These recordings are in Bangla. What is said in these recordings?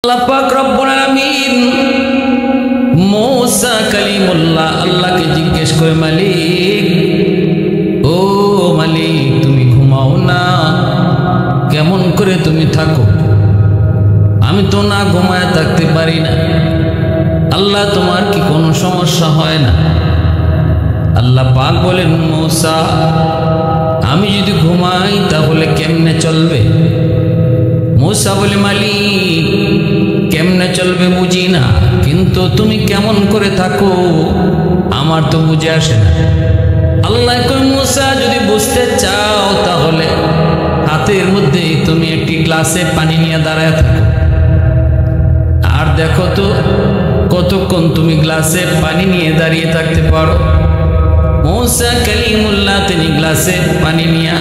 আল্লাহ পাক রব্বুল আলামিন মূসা কালিমুল্লাহ আল্লাহকে জিজ্ঞেস করে, মালিক ও মালিক, তুমি ঘুমাও না, কেমন করে তুমি থাকো? আমি তো না ঘুমায় থাকতে পারি না। আল্লাহ, তোমার কি কোনো সমস্যা হয় না? আল্লাহ পাক বলেন, মূসা আমি যদি ঘুমাই তাহলে কেমনে চলবে? মূসা বলে, মালিক কেমনে চলবে বুঝি না, কিন্তু তুমি কেমন করে থাকো আমার তো বুঝে আসে না। আল্লাহ কই, মূসা যদি বুঝতে চাও তাহলে হাতের মধ্যে তুমি একটি গ্লাসে পানি নিয়ে দাঁড়ায় থাকো, আর দেখো তো কতক্ষণ তুমি গ্লাসে পানি নিয়ে দাঁড়িয়ে থাকতে পারো। মূসা কালিমুল্লাহ তিনি গ্লাসে পানি নিয়ে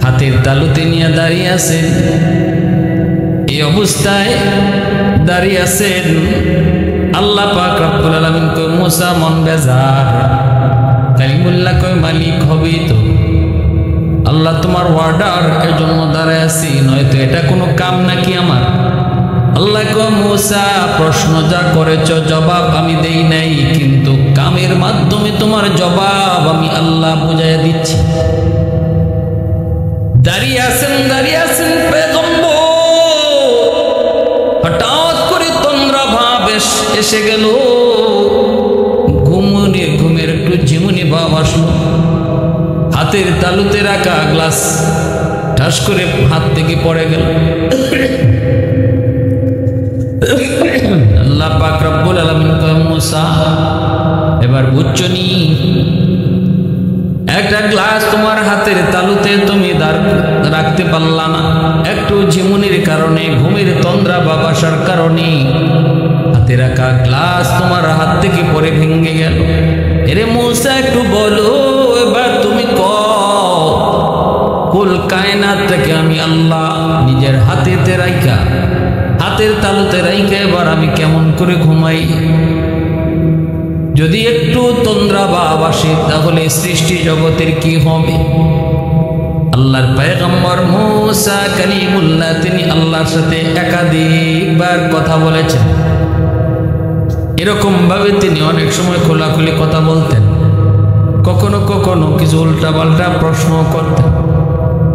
হাতের তালুতে নিয়ে দাঁড়িয়ে আছেন। এই অবস্থায় দাঁড়িয়ে আছেন। আল্লাহ পাক রব্বুল আলামিন কই, মূসা মন বেজার। কালিমুল্লাহ কই, মালিক হবেই তো, আল্লাহ তোমার অর্ডার এর জন্য দাঁড়ায় আছি, নয়তো এটা কোনো কাম নাকি আমার? আল্লাহ কই, মূসা প্রশ্ন যা করেছ জবাব আমি দেই নাই, কিন্তু কামের মাধ্যমে তোমার জবাব আমি আল্লাহ বুঝাইয়া দিচ্ছি। দাঁড়িয়ে আছেন পয়গম্বর, হঠাৎ করে তন্দ্রা ভাব এসে গেল, ঘুমের একটু ঝিমুনি ভাব আসলো। হাতের তালুতে রাখা গ্লাস ঠাস করে হাত থেকে পড়ে গেল। আল্লাহ পাক রব্বুল আলামিন কয়, মূসা এবার বুঝছো নি, একটা গ্লাস তোমার হাতের তালুতে তুমি রাখতে পারলা না, একটু ঝিমুনির কারণে, ঘুমের তন্দ্রা ভাব আসার কারণে হাতে রাখা গ্লাস তোমার হাত থেকে পরে ভেঙে গেল। এরে মূসা একটু বলো, এবার তুমি কুল কায়নাত থেকে আমি আল্লাহ নিজের হাতের তালুতে রাইখা এবার আমি কেমন করে ঘুমাই? যদি একটু তন্দ্রা ভাব আসে তাহলে সৃষ্টি জগতের কি হবে? আল্লাহর পয়গম্বর মূসা কালিমুল্লাহ তিনি আল্লাহর সাথে একাধিকবার কথা বলেছেন। এরকম ভাবে তিনি অনেক সময় খোলাখুলি কথা বলতেন, কখনো কখনো কিছু উল্টাপাল্টা প্রশ্ন করতেন।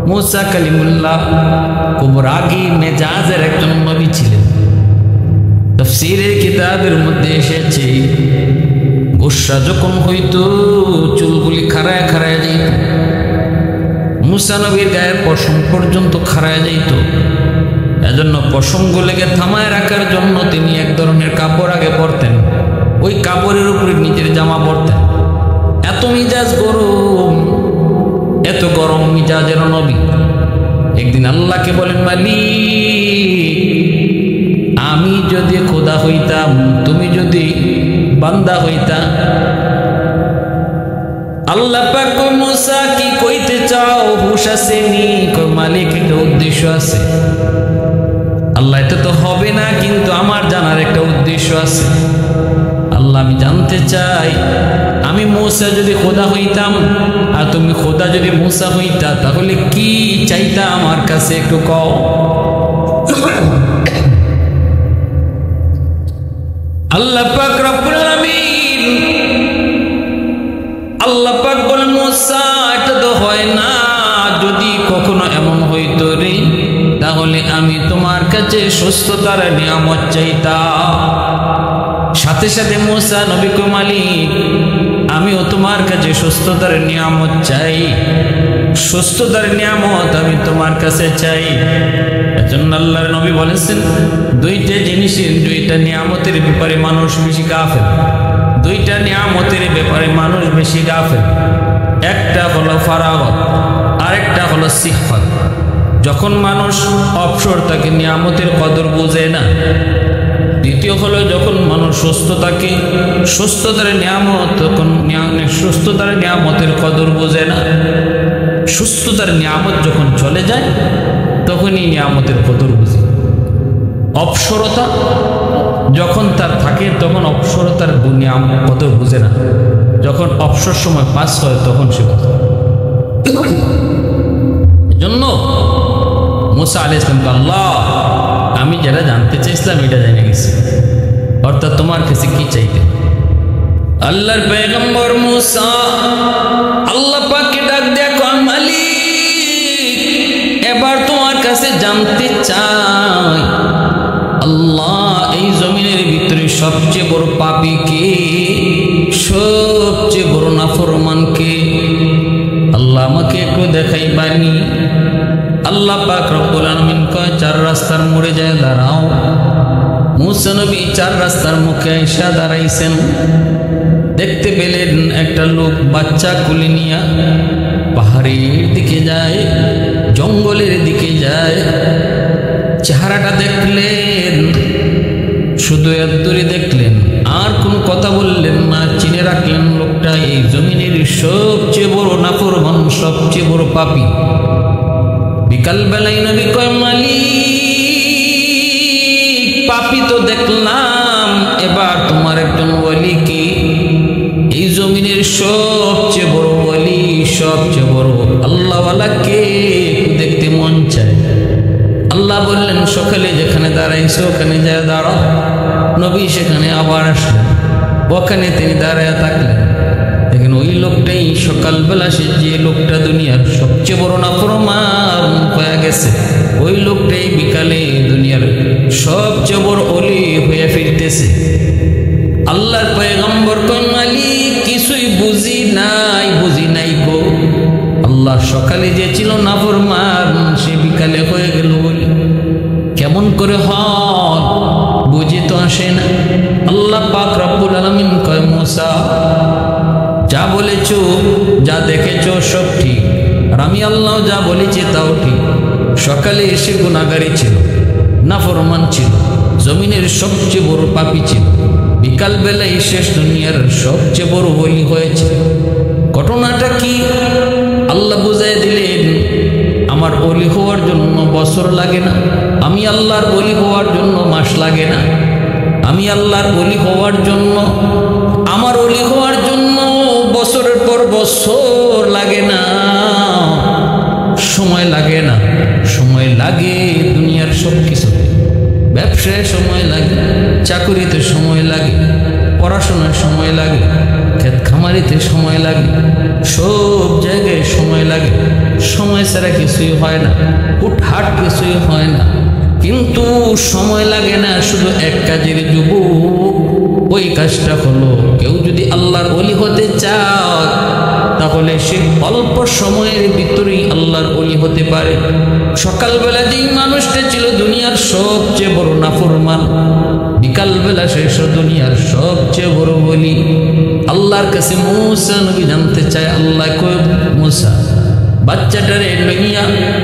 মূসা কালিমুল্লাহ খুব রাগী মেজাজের একজন নবী ছিলেন। তাফসীরের কিতাবের মধ্যে এসেছে, গুসা যখন হইতো চুলগুলি খাড়ায় যাইত, মূসা নবীর গায়ের পশম পর্যন্ত খাড়ায় যাইত। এজন্য পশমগুলোকে থামায় রাখার জন্য তিনি এক ধরনের কাপড় আগে পরতেন, ওই কাপড়ের উপরে নিজের জামা পরতেন। এত মিজাজ গরম, এত গরম মিজাজের নবী একদিন আল্লাহকে বলেন, মালিক আমি যদি খোদা হইতাম, তুমি যদি বান্দা হইতা। আল্লাহ পাক কই, মূসা কি কইতে চাও? হুশ আসেনি? কই, মালিক একটা উদ্দেশ্য আছে। আল্লাহ, এটা তো হবে না, কিন্তু আমার জানার একটা উদ্দেশ্য আছে। আল্লাহ, আমি জানতে চাই, আমি মূসা যদি খোদা হইতাম আর তুমি খোদা যদি মূসা হইতা, তাহলে কি চাইতা আমার কাছে একটু কও। আল্লাহ পাক রব্বুল আলামিন আল্লাহ পাক বলেন, মূসা এটা তো হয় না, যদি কখনো এমন হইতো রে, তাহলে আমি তোমার কাছে সুস্থতার নিয়ামত চাইতাম। সাথে সাথে মূসা নবী কই, মালিক আমিও তোমার কাছে সুস্থতার নিয়ামত চাই, সুস্থতার নিয়ামত আমি তোমার কাছে চাই। এজন্য আল্লাহর নবী বলেছেন, দুইটা জিনিসের, দুইটা নিয়ামতের ব্যাপারে মানুষ বেশি গাফেল, দুইটা নিয়ামতের ব্যাপারে মানুষ বেশি গাফেল। একটা হলো ফারাগত, আরেকটা হলো সিহত। যখন মানুষ অবসর থাকে নিয়ামতের কদর বোঝে না। দ্বিতীয় হলো যখন মানুষ সুস্থ থাকে, সুস্থতার নিয়ামত, তখন সুস্থতার নিয়ামতের কদর বোঝে না। সুস্থতার নিয়ামত যখন চলে যায় তখনই নিয়ামতের কদর বুঝে। অবসরতা যখন তার থাকে তখন অবসরতার কদর বুঝে না, যখন অবসর সময় পাস হয় তখন সে বুঝে। এজন্য মূসা আলাইহিস সালাম, আল্লাহ আমি যেটা জানতে চাইছিলাম এটা জেনে গেছি, অর্থাৎ তোমার কাছে কি চাইতে। আল্লাহর পয়গম্বর মুসা আল্লাহ পাককে ডাক দেয়া কয়, মালিক এবার তোমার কাছে জানতে চাই, আল্লাহ এই জমিনের ভিতরে সবচেয়ে বড় পাপী কে, সবচেয়ে বড় নাফরমান কে? আল্লাহ আমাকে একটু দেখাইবানি। আল্লাহ পাক রব্বুল আলামিন কয়, চার রাস্তার মোড়ে যায় দাঁড়াও। মুসা নবী চার রাস্তার মুখে এসে দাঁড়াইছেন। দেখতে পেলেন একটা লোক বাচ্চা কুলে নিয়া পাহাড়ের দিকে যায়, জঙ্গলের দিকে যায়। চেহারাটা দেখলেন, শুধু এতদূরে দেখলেন, আর কোনো কথা বললেন না। চিনে রাখলেন লোকটা এই জমিনের সবচেয়ে বড় নাফরমান, সবচেয়ে বড় পাপী। বিকাল বেলায় নবী কয়, মালিক পাপী তো দেখলাম, এবার তোমার একজন ওয়ালি কি, এই জমিনের সবচেয়ে বড় ওয়ালি, সবচেয়ে বড় আল্লাহওয়ালা কে দেখতে মন চায়। আল্লাহ বললেন, সকালে যেখানে দাঁড়াইছো ওখানে যায় দাঁড়াও। নবী সেখানে আবার আসলেন, ওখানে তিনি দাঁড়ায় থাকলেন। দেখেন ওই লোকটাই সকালবেলা, সে যে লোকটা দুনিয়ার সবচেয়ে বড় নাফরমান হয়ে গেছে, ওই লোকটাই বিকালে দুনিয়ার সবচেয়ে বড় ওলি হয়ে ফিরতেছে। আল্লাহর পয়গম্বর কয়, মালিক কিছুই বুঝি নাই গো। আল্লাহ সকালে যে ছিল নাফরমান, সে বিকালে হয়ে গেল বলি, কেমন করে হয় বুঝে তো আসে না। আল্লাহ পাক রব্বুল আলামিন কয়, মুসা যা বলেছ, যা দেখেছ সব ঠিক, আর আমি আল্লাহ যা বলেছি তাও ঠিক। সকালে এসে গুনাহগারী ছিল, নাফরমান ছিল, জমিনের সবচেয়ে বড় পাপী ছিল। বিকাল বেলায় শেষ দুনিয়ার সবচেয়ে বড় ওলি হয়েছে। ঘটনাটা কি আল্লাহ বুঝাই দিলেন, আমার ওলি হওয়ার জন্য বছর লাগে না, আমি আল্লাহর ওলি হওয়ার জন্য মাস লাগে না, আমি আল্লাহর ওলি হওয়ার জন্য, আমার ওলি হওয়ার জন্য বছরের পর বছর লাগে না, সময় লাগে না। সময় লাগে দুনিয়ার সব কিছুতে, ব্যবসায় সময় লাগে, চাকুরিতে সময় লাগে, পড়াশোনায় সময় লাগে, ক্ষেত খামারিতে সময় লাগে, সব জায়গায় সময় লাগে। সময় ছাড়া কিছুই হয় না, হুটহাট কিছুই হয় না। কিন্তু সময় লাগে না শুধু এক কাজের, যুবক ওই কাজটা হলো, কেউ যদি আল্লাহর ওলি হতে চায় তাহলে সে অল্প সময়ের ভিতরেই আল্লাহর ওলি হতে পারে। সকালবেলা যেই মানুষটা ছিল দুনিয়ার সবচেয়ে বড় নাফরমান, বিকালবেলা শেষ দুনিয়ার সবচেয়ে বড় ওলি। আল্লাহর কাছে মুসা নবী জানতে চায়, আল্লাহ কয়, মুসা বাচ্চাটারে লইয়া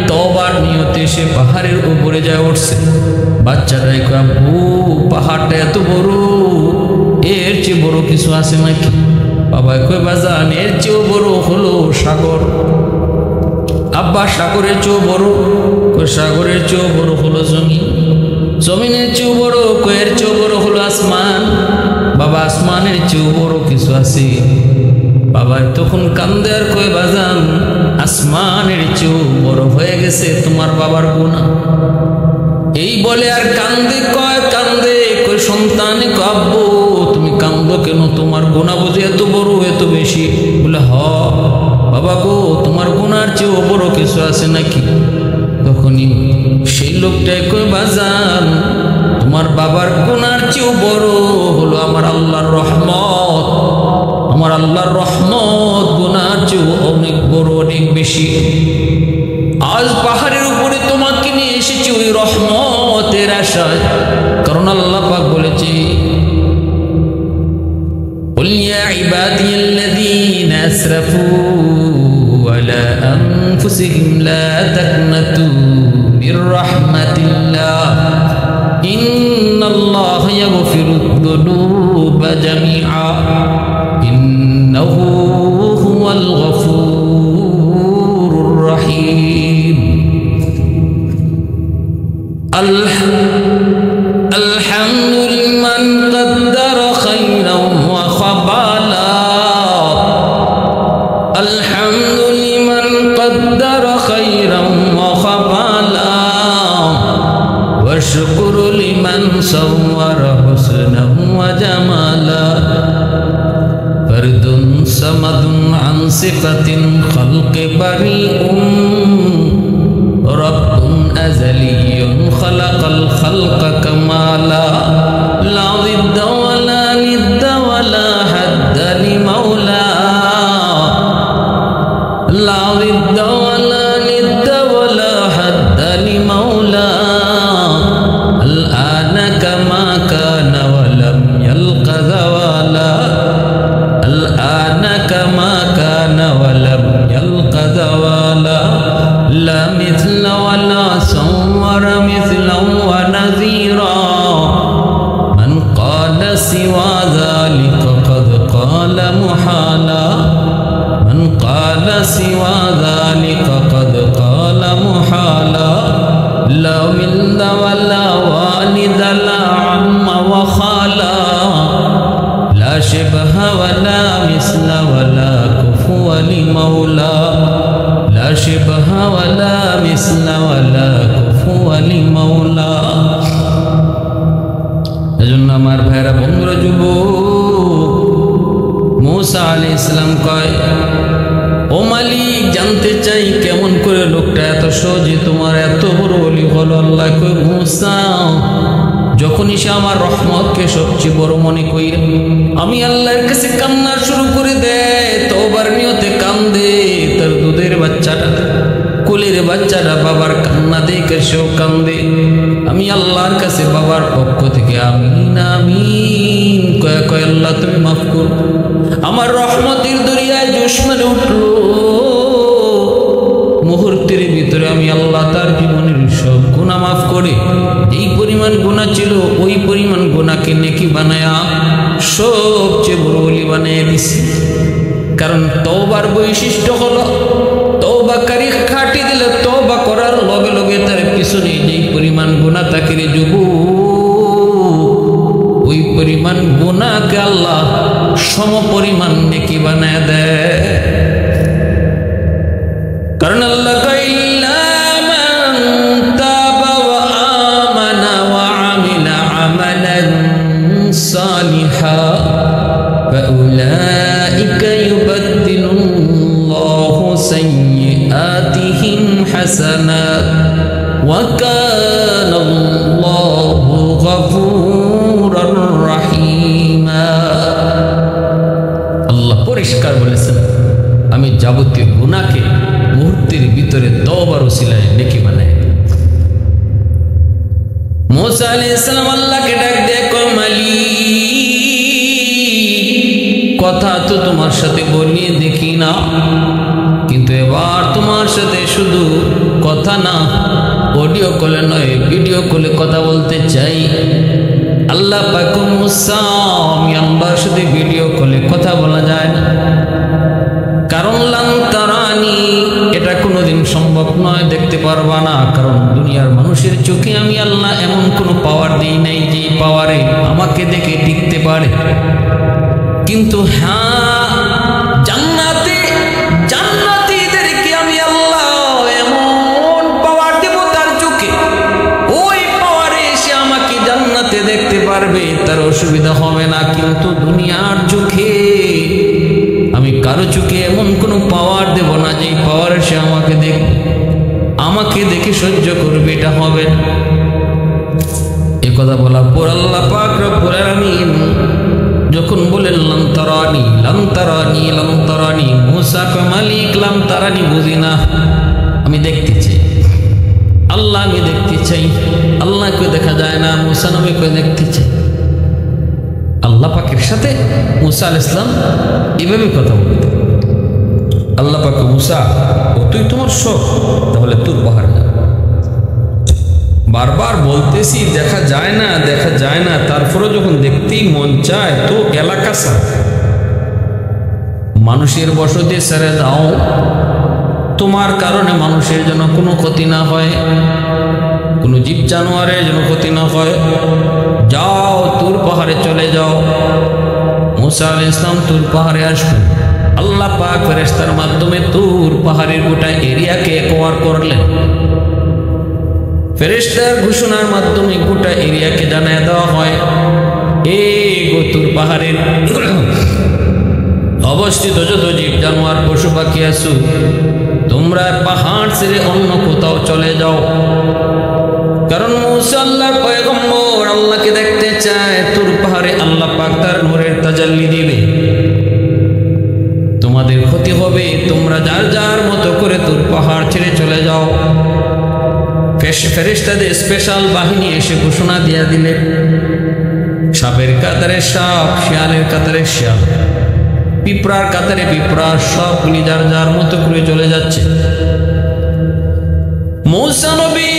তওবার নিয়তে সে পাহাড়ের উপরে যায় উঠছে। বাচ্চাটাই কয়, আব্বু পাহাড়টা এত বড়, এর চেয়ে বড় কিছু আছে নাকি? বাবা কয়, বাজান এর চেয়েও বড় হলো সাগর। আব্বা সাগরের চেয়েও বড়? কয় সাগরের চেয়েও বড় হলো জমিন। জমিনের চেয়েও বড়? কয় এর চেয়েও বড় হলো আসমান। বাবা আসমানের চেয়েও বড় কিছু আছে? বাবা তখন কান্দে আর কয়, বাজান আসমানের চেয়েও বড় হয়ে গেছে তোমার বাবার গুনাহ। এই বলে আর কান্দে, কয় সন্তানে কয়, আব্বু তুমি কান্দো কেন, তোমার গুনাহ বুঝি এত বড় এত বেশি? বলে হ বাবা গো, তোমার গুনার চেয়েও বড় কিছু আছে নাকি? তখনই সেই লোকটাই কয়, বাজান তোমার বাবার গুনার চেয়েও বড় হলো আমার আল্লাহর রহমত। আমার আল্লাহর রহমত গুনার চেয়েও অনেক বড়, অনেক বেশি। আজ পাহাড়ের উপরে তোমাকে নিয়ে এসেছি ওই রহমতের আশায়, কারণ আল্লাহ পাক বলেছে, قل يا عبادي الذين أسرفوا على أنفسهم لا تقنطوا من رحمة الله إن الله يغفر الذنوب جميعا إنه هو الغفور الرحيم. الحمد لمن قدر خيرا وخبالا. الحمد لمن قدر خيرا وخبالا. والشكر صور حسنا وجمالا فرد صمد عن صفة الخلق بريء رب أزلي خلق الخلق كمالا لا ضد ولا ند ولا حد لمولى لا ضد ولا ند ولا حد لمولى الآن كما كان ولم يلق زوالا الآن كما كان ولم يلق زوالا لا مثل ولا صور مثلا ونذيرا من قال سوى ذلك قد قال محالا من قال سوى ذلك قد قال محالا لا ولد ولا والد لا عم وخالا لا شبه ولا مثل ولا كفو لمولى لا شبه ولا مثل ولا كفو لمولى এজন্য আমার ভাইরা বন্ধুরা যুবক মূসা আলাইহিস সালাম কয় ও মালিক জানতে চাই কেমন করে লোকটা এত সহজে তোমার এত বড় ওলি হলো আল্লাহ কয় মূসা যখনই সে আমার রহমতকে সবচেয়ে বড় মনে কইরা আমি আল্লাহর কাছে কান্না শুরু করে দেয় তওবার নিয়তে কান্দে তার দুধের বাচ্চাটা কোলের বাচ্চাটা বাবার কান্না দেখে সেও কান্দে আমি আল্লাহর কাছে বাবার পক্ষ থেকে আমিন আমিন কয় কয় আল্লাহ তুমি মাফ করো আমার রহমতের দরিয়ায় জোশ মেরে উঠলো মুহূর্তের ভিতরে আমি আল্লাহ তার জীবনের সব গুনাহ মাফ করে এই পরিমাণ গুনাহ ছিল ওই পরিমাণ গুনাহকে নেকি বানায়া সবচেয়ে বড় ওলি বানিয়ে দিছি কারণ তওবার বৈশিষ্ট্য হলো তওবাকারী খাটি দিলে তওবা করার লগে লগে তার পিছনে যেই পরিমাণ গুনাহ থাকে রে যুবক ওই পরিমাণ গুনাহকে আল্লাহ সম পরিমাণ নেকি বানায় দেয় কারণ আল্লাহ ইল্লা মান তাবা ওয়া আমানা ওয়া আমিলা আমালান সালিহা ফাউলাইকা ইউবাদদিলুল্লাহু সাইয়্যাতিহিম হাসানাত ওয়া কানাল্লাহু গফুরার রাহিমা আল্লাহ পরিষ্কার বলেছেন আমি যাবতীয় গুনাহকে মুহূর্তের ভিতরে তওবার ওসিলায় নেকি বানাই মূসা আলাইহিস সালাম আল্লাহকে ডাক দিয়ে কয় মালিক কথা তো তোমার সাথে বলিয়ে দেখি না কিন্তু এবার তোমার সাথে শুধু কথা না অডিও কলে নয় ভিডিও কলে কথা বলতে চাই আল্লাহ পাক মূসা আমি আল্লাহর সাথে ভিডিও কলে কথা বলা যায় না কারণ লান তারানি এটা কোনোদিন সম্ভব নয় দেখতে পারবা না কারণ দুনিয়ার মানুষের চোখে আমি আল্লাহ এমন কোনো পাওয়ার দেই নাই যে পাওয়ারে আমাকে দেখে টিকতে পারে কিন্তু হ্যাঁ জান্নাতীদেরকে আমি আল্লাহ এমন পাওয়ার দেব তার চোখে ওই পাওয়ারে এসে আমাকে জান্নাতে দেখতে পারবে তার অসুবিধা হবে না কিন্তু দুনিয়ার চোখে আমি কারো চোখে এমন কোনো পাওয়ার দেব না যে পাওয়ারে সে আমাকে দেখে সহ্য করবে এটা হবে না এ কথা বলার পর আল্লাহ পাক রব্বুল আলামিন যখন বলেন লাম তারানি মূসা কয় মালিক লাম তারানি বুঝি না আমি দেখতে চাই আল্লাহ আমি দেখতে চাই আল্লাহকে দেখা যায় না মূসা নবীকে দেখতে চাই আল্লাহ পাকের সাথে মূসা আলাইহিস সালাম এভাবে কথা বলতেন আল্লাহ পাক মূসা ও তুই তোমার শখ তাহলে তোর পাহাড় যা বারবার বলতেছি দেখা যায় না তারপরে যখন দেখতেই মন চায় তো এলাকা ছাড় মানুষের বসতি ছেড়ে দাও তোমার কারণে মানুষের যেন কোনো ক্ষতি না হয় কোনো জীব জানোয়ারের যেন ক্ষতি না হয় যাও তুর পাহাড়ে চলে যাও মূসা আলাইহিস সালাম তুর পাহাড়ে আসবেন আল্লাহ পাক ফেরেশতার মাধ্যমে তুর পাহাড়ের গোটা এরিয়াকে কভার করলেন ফেরেশতার ঘোষণার মাধ্যমে গোটা এরিয়াকে জানায় দেওয়া হয়, এই তুর পাহাড়ের অবস্থিত যত জীব জানোয়ার পশু পাখি আছো, তোমরা পাহাড় ছেড়ে অন্য কোথাও চলে যাও। কারণ মুসা আল্লাহর পয়গম্বর, আল্লাহকে দেখতে চায়। তুর পাহাড়ে আল্লাহ পাক তার নূরের তাজাল্লি দিবে, তোমাদের ক্ষতি হবে। তোমরা যার যার মতো করে তুর পাহাড় ছেড়ে চলে যাও। ফেরেশতাদের স্পেশাল বাহিনী এসে ঘোষণা দিয়া দিলে, সাপের কাতারে সাপ, শিয়ালের কাতারে শিয়াল, পিঁপড়ার কাতারে পিঁপড়া, সবগুলি যার যার মতো করে চলে যাচ্ছে। মূসা নবী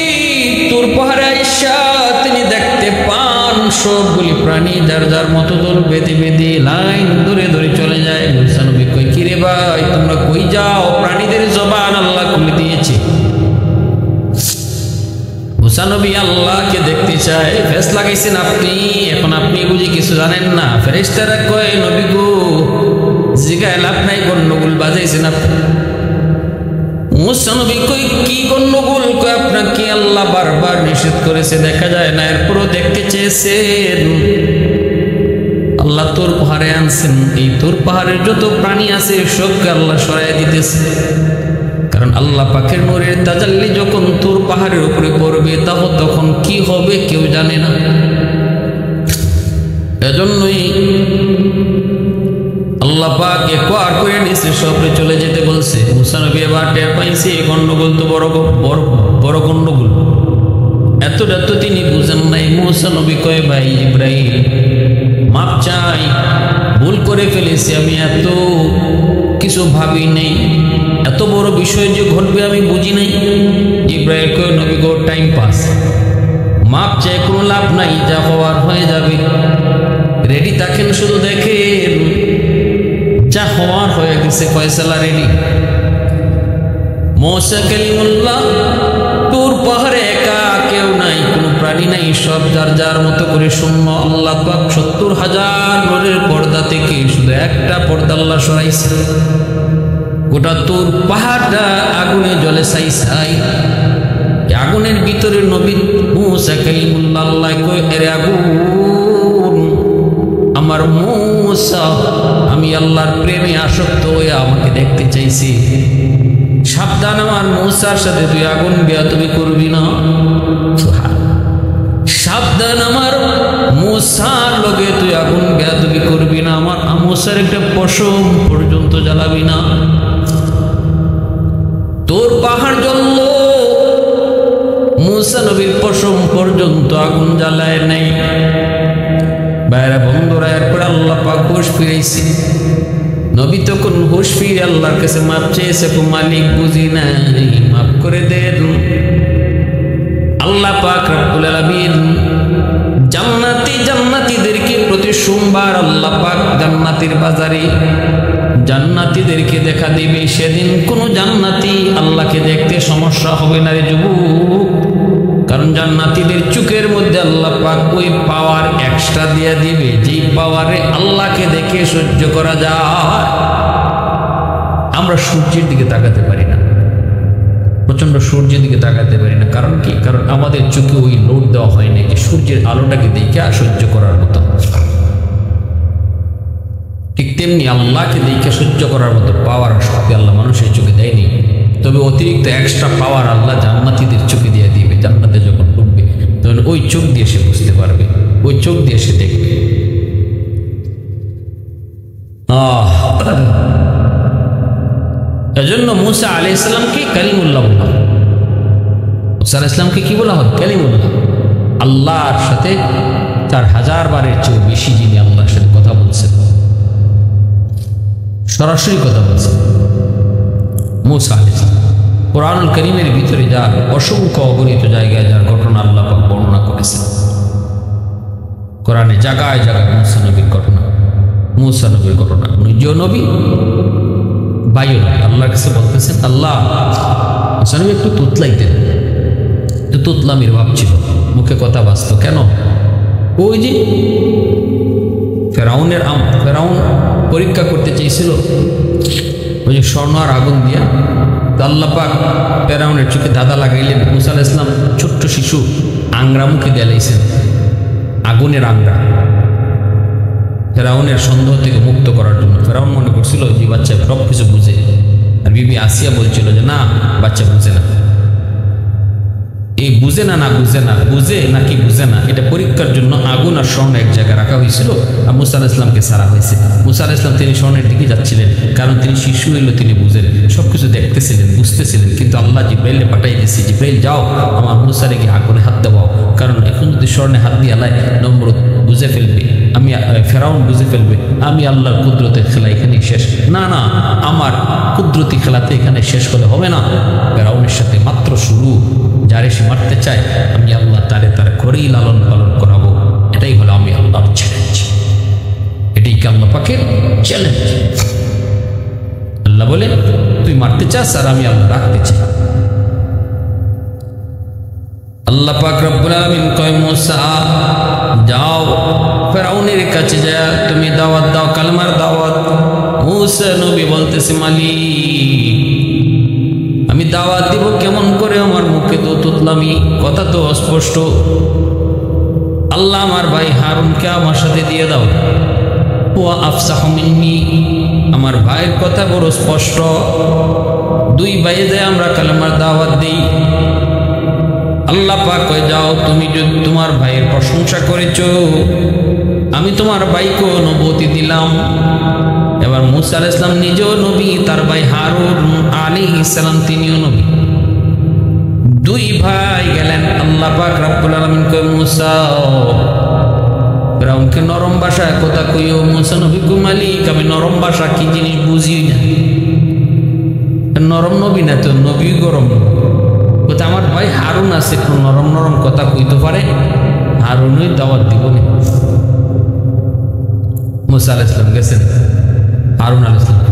তুর পাহাড়ে আইসা তিনি দেখতে পান সবগুলি প্রাণী যার যার মতো দল বেঁধে বেঁধে লাইন ধরে ধরে চলে যায়। মূসা নবী কই, কিরে ভাই তোমরা কই যাও? প্রাণীদের জবান আল্লাহ খুলে দিয়েছে। মূসা নবী আল্লাহকে দেখতে চায়, ফেস লাগাইছেন আপনি, এখন আপনি বুঝি কিছু জানেন না। ফেরেশতারা কয়, নবী গো জিগায় লাভ নাই, গন্ডগোল বাজাইছেন আপনি। মূসা নবী কই, কি গন্ডগোল? কয়, আপনাকে আল্লাহ বারবার নিষেধ করেছে, দেখা যায় না, এরপরও দেখতে চেয়েছেন। আল্লাহ তোর পাহাড়ে আনছেন, এই তোর পাহাড়ের যত প্রাণী আছে সবকে আল্লাহ সরাই দিতেছে। কারণ আল্লাহ পাকের নূরের তাজাল্লি যখন তোর পাহাড়ের উপরে পড়বে, তখন কি হবে কেউ জানে না। এজন্যই আল্লাহ পাক একবার করে নিচে সবরে চলে যেতে বলছে। মূসা নবী এবার টের পাইছে গন্ডগোল তো বড় গন্ডগোল, এতটা তো তিনি বুঝেন নাই। মূসা নবী কয়, ভাই ইব্রাহিম মাপ চাই, ভুল করে ফেলেছি, আমি এত কিছু ভাবি নেই, এত বড় বিষয় যে ঘটবে আমি বুঝি নাই। ইব্রাহিম কয়, নবী গো টাইম পাস, মাপ চাই কোনো লাভ নাই, যা হওয়ার হয়ে যাবে, রেডি থাকেন, শুধু দেখেন যা হওয়ার হয়ে গেছে, ফয়সালা রেডি। মূসা কালিমুল্লাহ তুর পাহাড়ে একা, কেউ নাই, কোনো প্রাণী নাই, সব যার যার মতো করে শূন্য। আল্লাহ পাক ৭০,০০০ নূরের পর্দা থেকে শুধু একটা পর্দা আল্লাহ সরাইছে। গোটা তুর পাহাড়টা আগুনে জ্বলে ছাই ছাই। আগুনের ভিতরে নবী মূসা কালিমুল্লাহ আল্লাহ কয়, এরে আগুন, আমার মূসা, আমি আল্লাহর প্রেমে আসক্ত হয়ে আমাকে দেখতে চাইছি, সাবধান, আমার মূসার সাথে তুই আগুন বেয়াদবি করবি না। সাবধান, আমার মূসার লগে তুই আগুন বেয়াদবি করবি না, আমার মূসার একটা পশম পর্যন্ত জ্বালাবি না। তোর পাহাড় জ্বলল, মূসা নবীর পশম পর্যন্ত আগুন জ্বালায় নাই। বাইরা বন্ধুরা, এরপর আল্লাহ পাক হুঁশ ফিরেছে। নবী তখন হুঁশ ফিরে আল্লাহর কাছে মাপ চেয়েছে, মালিক বুঝি নাই, মাফ করে দেন। আল্লাহ পাক রব্বুল আলামিন জান্নাতীদেরকে প্রতি সোমবার আল্লাহ পাক জান্নাতের বাজারে জান্নাতীদেরকে দেখা দিবে। সেদিন কোন জান্নাতি আল্লাহকে দেখতে সমস্যা হবে না রে যুবক, কারণ জান্নাতীদের চোখের মধ্যে আল্লাহ পাক ওই পাওয়ার এক্সট্রা দিয়ে দিবে, যেই পাওয়ারে আল্লাহকে দেখে সহ্য করা যায়। আমরা সূর্যের দিকে তাকাতে পারি না, প্রচন্ড সূর্যের দিকে তাকাতে পারি না। কারণ কি? কারণ আমাদের চোখে ওই লোড দেওয়া হয়নি যে সূর্যের আলোটাকে দেখে সহ্য করার মতো। ঠিক তেমনি আল্লাহকে দেখে সহ্য করার মতো পাওয়ার শক্তি আল্লাহ মানুষের চোখে দেয়নি। তবে অতিরিক্ত এক্সট্রা পাওয়ার আল্লাহ জান্নাতীদের চোখে দিয়ে দিবে। জান্নাতে যখন ঢুকবে তখন ওই চোখ দিয়ে সে বুঝতে পারবে, ওই চোখ দিয়ে সে দেখবে। এজন্য মূসা আলাইহিস সালামকে কালিমুল্লাহ বলা হয়। মূসা আলাইহিস সালামকে কি বলা হয়? কালিমুল্লাহ। আল্লাহর সাথে ৪০০০ বারের চেয়ে বেশি যিনি আল্লাহর সাথে কথা বলছেন, সরাসরি কথা বলছেন মূসা আলাইহিস সালাম। কোরআনুল কারীমের ভিতরে যার অসংখ্য অগণিত জায়গায় যার ঘটনা আল্লাহ পাক বর্ণনা করেছেন। কোরআনে জায়গায় জায়গায় মূসা নবীর ঘটনা, মূসা নবীর ঘটনা। নিজেও নবী, ভাইও নবী। আল্লাহর কাছে বলতেছেন, আল্লাহ মূসা নবী একটু তুতলাইতেন, একটু তুতলামির ভাব ছিল, মুখে কথা বাঁচত। কেন? ওই যে ফেরাউন পরীক্ষা করতে চেয়েছিল ওই যে স্বর্ণ আর আগুন দিয়া। আল্লাহ পাক ফেরাউনের চোখে ধাঁধা লাগাইলেন। মূসা আলাইহিস সালাম ছোট্ট ছোট্ট শিশু আংরা মুখে দেলাইছেন, আগুনের আংরা, ফেরাউনের সন্দেহ থেকে মুক্ত করার জন্য। ফেরাউন মনে করছিল যে বাচ্চা সব কিছু বুঝে, আর বিবি আসিয়া বলছিল যে না, বাচ্চা বুঝে না। এই বুঝে না বুঝে না, বুঝে নাকি বুঝে না, এটা পরীক্ষার জন্য আগুন আর স্বর্ণ এক জায়গায় রাখা হয়েছিল, আর মুসা আলাইহিস সালামকে ছাড়া হয়েছে। মুসা আলাইহিস সালাম তিনি স্বর্ণের দিকে যাচ্ছিলেন, কারণ তিনি শিশু হইল, তিনি বুঝেন, সব কিছু দেখতেছিলেন, বুঝতেছিলেন। কিন্তু আল্লাহ জিব্রাইলে পাঠাই দিয়েছে, জিব্রাইল যাও আমার মুসারে গিয়ে আগুনে হাত দেওয়াও, কারণ এখন যদি স্বর্ণে হাত দিয়ে আল্লাহ নমরুদ বুঝে ফেলবে, আমি ফেরাউন বুঝে ফেলবে আমি আল্লাহর কুদরতের খেলা এখানেই শেষ। না না, আমার কুদরতি খেলাতে এখানে শেষ হলে হবে না, ফেরাউনের সাথে মাত্র শুরু। যারে সে মারতে চায় আমি আল্লাহ তারে তার ঘরেই লালন পালন করাবো। এটাই হলো আমি আল্লাহর চ্যালেঞ্জ, এটাই কি আল্লাহ পাকের চ্যালেঞ্জ। আল্লাহ বলে তুই মারতে চাস আর আমি আল্লাহ রাখতে চাই। আল্লাহ পাক রব্বুল আলামিন কয় মুসা যাও ফেরাউনের কাছে যা তুমি দাওয়াত দাও, কালেমার দাওয়াত। মুসা নবী বলতেছে মালিক আমি দাওয়াত দিব কেমন করে, আমার মুখে তো তুতলামি, কথা তো অস্পষ্ট। আল্লাহ আমার ভাই হারুনকে আমার সাথে দিয়ে দাও, হুয়া আফসাহু মিন্নি, আমার ভাইয়ের কথা বড় স্পষ্ট, দুই ভাইয়ে যায় আমরা কালেমার দাওয়াত দেই। আল্লাহ পাক কয় যাও তুমি যদি তোমার ভাইয়ের প্রশংসা করেছো, আমি তোমার ভাইকে নবুয়তি দিলাম। এবার মুসা আলাইহিস সালাম নিজেও নবী, তার ভাই হারুন আলাইহিস সালাম তিনিও নবী, দুই ভাই গেলেন। আল্লাহ পাক রব্বুল আলামিন কয় মুসা ফেরাউনকে নরম ভাষায় কথা কইও। মুসা নবী কয় মালিক আমি নরম ভাষা কি জিনিস বুঝি না। নরম নবী না তো, নবী গরম। আমার ভাই হারুন আছে, একটু নরম নরম কথা কইতে পারে, হারুনই দাওয়াত দিব না। মুসা আলাইহিস সালাম গেছেন, হারুন আলাইহিস সালাম